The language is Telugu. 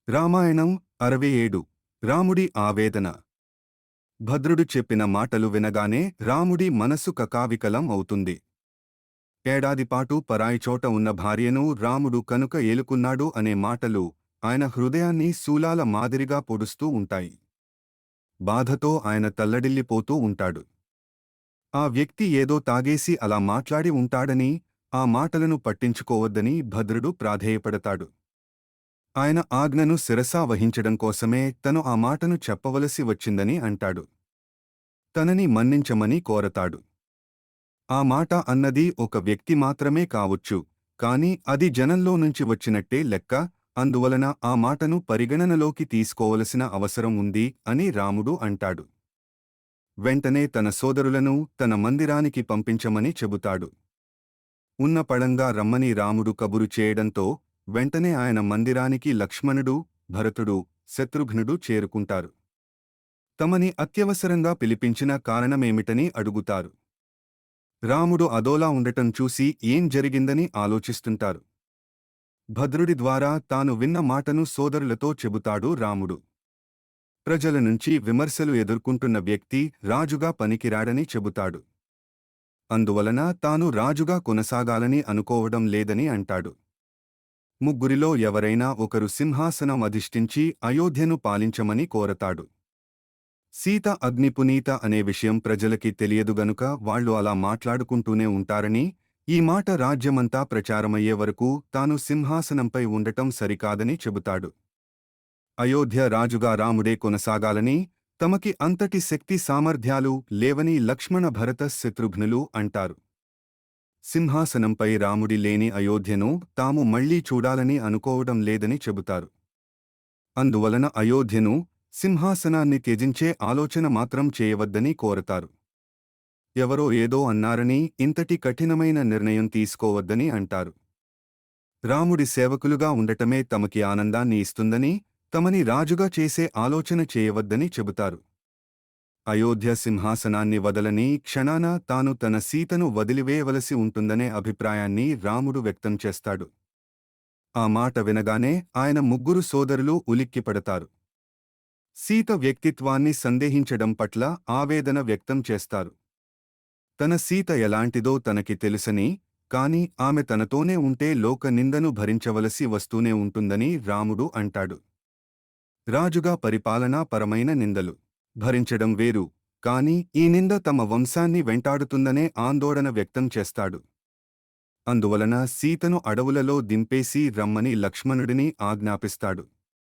రామాయణం 67 రాముడి ఆవేదన. భద్రుడు చెప్పిన మాటలు వినగానే రాముడి మనసు కకావికలం అవుతుంది. ఏడాదిపాటు పరాయిచోట ఉన్న భార్యను రాముడు కనుక ఏలుకున్నాడు అనే మాటలు ఆయన హృదయాన్ని శూలాల మాదిరిగా పొడుస్తూ ఉంటాయి. బాధతో ఆయన తల్లడిల్లిపోతూ ఉంటాడు. ఆ వ్యక్తి ఏదో తాగేసి అలా మాట్లాడి ఉంటాడని, ఆ మాటలను పట్టించుకోవద్దని భద్రుడు ప్రాధేయపడతాడు. ఆయన ఆజ్ఞను శిరసా వహించడం కోసమే తను ఆ మాటను చెప్పవలసి వచ్చిందని అంటాడు. తనని మన్నించమని కోరతాడు. ఆ మాట అన్నది ఒక వ్యక్తి మాత్రమే కావచ్చు, కాని అది జనంలో నుంచి వచ్చినట్టే లెక్క, అందువలన ఆ మాటను పరిగణనలోకి తీసుకోవలసిన అవసరం ఉంది అని రాముడు అంటాడు. వెంటనే తన సోదరులను తన మందిరానికి పంపించమని చెబుతాడు. ఉన్న పళంగా రమ్మని రాముడు కబురు చేయడంతో వెంటనే ఆయన మందిరానికి లక్ష్మణుడు, భరతుడు, శత్రుఘ్నుడు చేరుకుంటారు. తమని అత్యవసరంగా పిలిపించిన కారణమేమిటని అడుగుతారు. రాముడు అదోలా ఉండటం చూసి ఏం జరిగిందని ఆలోచిస్తుంటారు. భద్రుడి ద్వారా తాను విన్న మాటను సోదరులతో చెబుతాడు రాముడు. ప్రజల నుంచి విమర్శలు ఎదుర్కొంటున్న వ్యక్తి రాజుగా పనికిరాడని చెబుతాడు. అందువలన తాను రాజుగా కొనసాగాలని అనుకోవడం లేదని అంటాడు. ముగ్గురిలో ఎవరైనా ఒకరు సింహాసనం అధిష్ఠించి అయోధ్యను పాలించమని కోరతాడు. సీత అగ్నిపునీత అనే విషయం ప్రజలకి తెలియదు గనుక వాళ్లు అలా మాట్లాడుకుంటూనే ఉంటారని, ఈ మాట రాజ్యమంతా ప్రచారమయ్యే వరకు తాను సింహాసనంపై ఉండటం సరికాదని చెబుతాడు. అయోధ్య రాజుగా రాముడే కొనసాగాలని, తమకి అంతటి శక్తి సామర్థ్యాలు లేవని లక్ష్మణ భరత శత్రుఘ్నులు అంటారు. సింహాసనంపై రాముడి లేని అయోధ్యను తాము మళ్లీ చూడాలని అనుకోవడం లేదని చెబుతారు. అందువలన అయోధ్యను, సింహాసనాన్ని త్యజించే ఆలోచన మాత్రం చేయవద్దని కోరతారు. ఎవరో ఏదో అన్నారని ఇంతటి కఠినమైన నిర్ణయం తీసుకోవద్దని అంటారు. రాముడి సేవకులుగా ఉండటమే తమకి ఆనందాన్ని ఇస్తుందని, తమని రాజుగా చేసే ఆలోచన చేయవద్దని చెబుతారు. అయోధ్య సింహాసనాన్ని వదలని క్షణాన తాను తన సీతను వదిలివేయవలసి ఉంటుందనే అభిప్రాయాన్ని రాముడు వ్యక్తం చేస్తాడు. ఆ మాట వినగానే ఆయన ముగ్గురు సోదరులు ఉలిక్కిపడతారు. సీత వ్యక్తిత్వాన్ని సందేహించడం పట్ల ఆవేదన వ్యక్తం చేస్తారు. తన సీత ఎలాంటిదో తనకి తెలుసని, కాని ఆమె తనతోనే ఉంటే లోక నిందను భరించవలసి వస్తూనే ఉంటుందని రాముడు అంటాడు. రాజుగా పరిపాలనా పరమైన నిందలు భరించడం వేరు, కాని ఈ నింద తమ వంశాన్ని వెంటాడుతుందనే ఆందోళన వ్యక్తం చేస్తాడు. అందువలన సీతను అడవులలో దింపేసి రమ్మని లక్ష్మణుడిని ఆజ్ఞాపిస్తాడు.